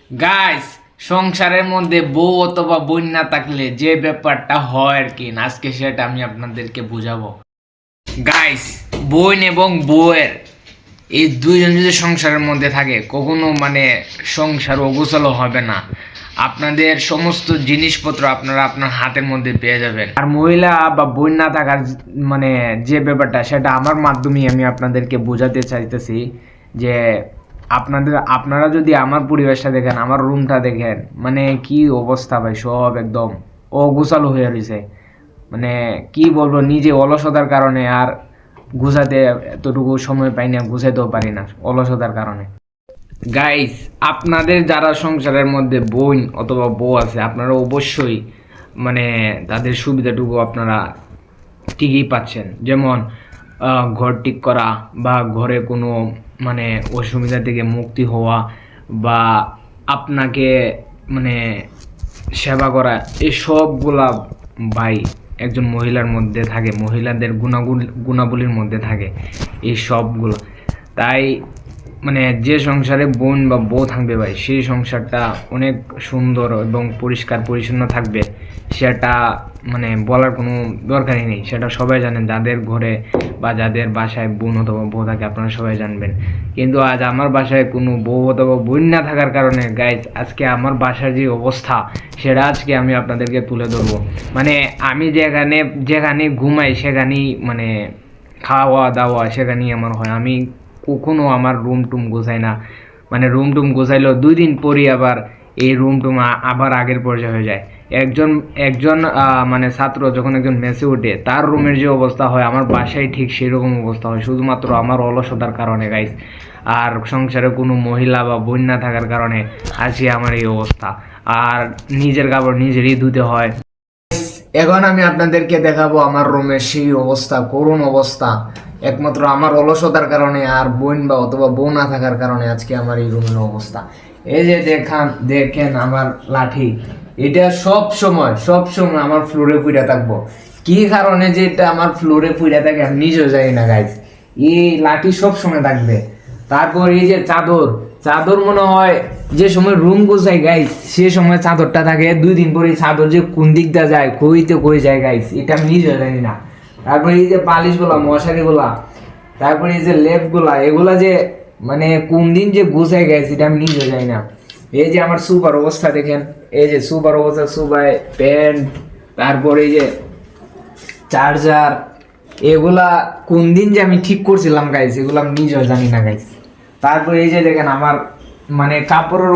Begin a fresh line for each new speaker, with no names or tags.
Guys, সংসারের মধ্যে বউ অথবা বোন না থাকলে যে ব্যাপারটা হয় আর কি, আজকে সেটা আমি আপনাদেরকে বুঝাবো। গাইস, বোন এবং বউয়ের এই দুইজন যদি সংসারের মধ্যে থাকে, কখনো সংসার অগোছালো হবে না। আপনাদের সমস্ত জিনিসপত্র আপনারা আপনার হাতের মধ্যে পেয়ে যাবেন। আর মহিলা বা বোন না থাকার যে ব্যাপারটা, সেটা আমার মাধ্যমেই আমি আপনাদেরকে বোঝাতে চাইতেছি যে আপনারা যদি আমার পরিবেশটা দেখেন, আমার রুমটা দেখেন, কি অবস্থা ভাই, সব একদম অগোছালো হয়ে রয়েছে। কি বলবো, নিজে অলসতার কারণে আর গুছাতে এতটুকু সময় পাই না, গুছাইতেও পারি না অলসতার কারণে। গাইস, আপনাদের যারা সংসারের মধ্যে বোন অথবা বউ আছে, আপনারা অবশ্যই তাদের সুবিধাটুকু আপনারা ঠিকই পাচ্ছেন। যেমন ঘর ঠিক করা, বা ঘরে কোনো অসুবিধা থেকে মুক্তি হওয়া, বা আপনাকে সেবা করা, এই সবগুলা ভাই একজন মহিলার মধ্যে থাকে, মহিলাদের গুণাবলীর মধ্যে থাকে এই সবগুলো। তাই যে সংসারে বোন বা বউ থাকবে ভাই, সেই সংসারটা অনেক সুন্দর এবং পরিষ্কার পরিচ্ছন্ন থাকবে। সেটা বলার কোনো দরকারই নেই, সেটা সবাই জানেন, যাদের ঘরে বা যাদের বাসায় বোন অথবা বউ থাকে আপনারা সবাই জানবেন। কিন্তু আজ আমার বাসায় কোনো বউ অথবা বোন না থাকার কারণে গাইজ, আজকে আমার বাসার যে অবস্থা, সেটা আজকে আমি আপনাদেরকে তুলে ধরবো। আমি যেখানে ঘুমাই, সেখানেই খাওয়া দাওয়া সেখানেই আমার হয়। আমি কখনো আমার রুম টুম গোছাই না। রুম টুম গোছাইলেও 2 দিন পরই আবার এই রুম টুম আবার আগের পর্যায়ে হয়ে যায়। একজন একজন ছাত্র যখন একজন মেসে ওঠে, তার রুমের যে অবস্থা হয়, আমার বাসায় ঠিক সেরকম অবস্থা হয়, শুধুমাত্র আমার অলসতার কারণে গাইস। আর সংসারে কোনো মহিলা বা বোন না থাকার কারণে আজকে আমার এই অবস্থা। আর নিজের কাপড় নিজেরই ধুতে হয়। এখন আমি আপনাদেরকে দেখাবো আমার রুমের সেই অবস্থা, করুণ অবস্থা, একমাত্র আমার অলসতার কারণে আর বোন বা অথবা বউ না থাকার কারণে আজকে আমার এই রুমের অবস্থা। এই যে দেখেন আমার লাঠি, এটা সব সময় আমার ফ্লোরে পুড়ে থাকবো। কি কারণে যে এটা আমার ফ্লোরে পুড়ে থাকে আমি নিজেও জানি না গাইজ। এই লাঠি সব সময় থাকবে। তারপর এই যে চাদর মনে হয় যে সময় রুম গোছাই গাইস, সে সময় চাদরটা থাকে, 2 দিন পরে চাদর যে কোন দিকটা যায়, কই যায় গাইস, এটা আমি নিজেও জানি না। তারপরে এই যে বালিশ গুলা, মশারি গুলা, তারপরে এই যে লেপ গুলা, এগুলা যে কোন দিন যে গুছাই গাইস, এটা আমি নিজেও জানি না। এই যে আমার সুপার অবস্থা দেখেন, এই যে সুপার অবস্থা, সুপার প্যান্ট, তারপরে এই যে চার্জার, এগুলা কোন দিন যে আমি ঠিক করছিলাম গাইস, এগুলা আমি নিজেও জানি না গাইস। তারপরে এই যে দেখেন আমার কাপড়ের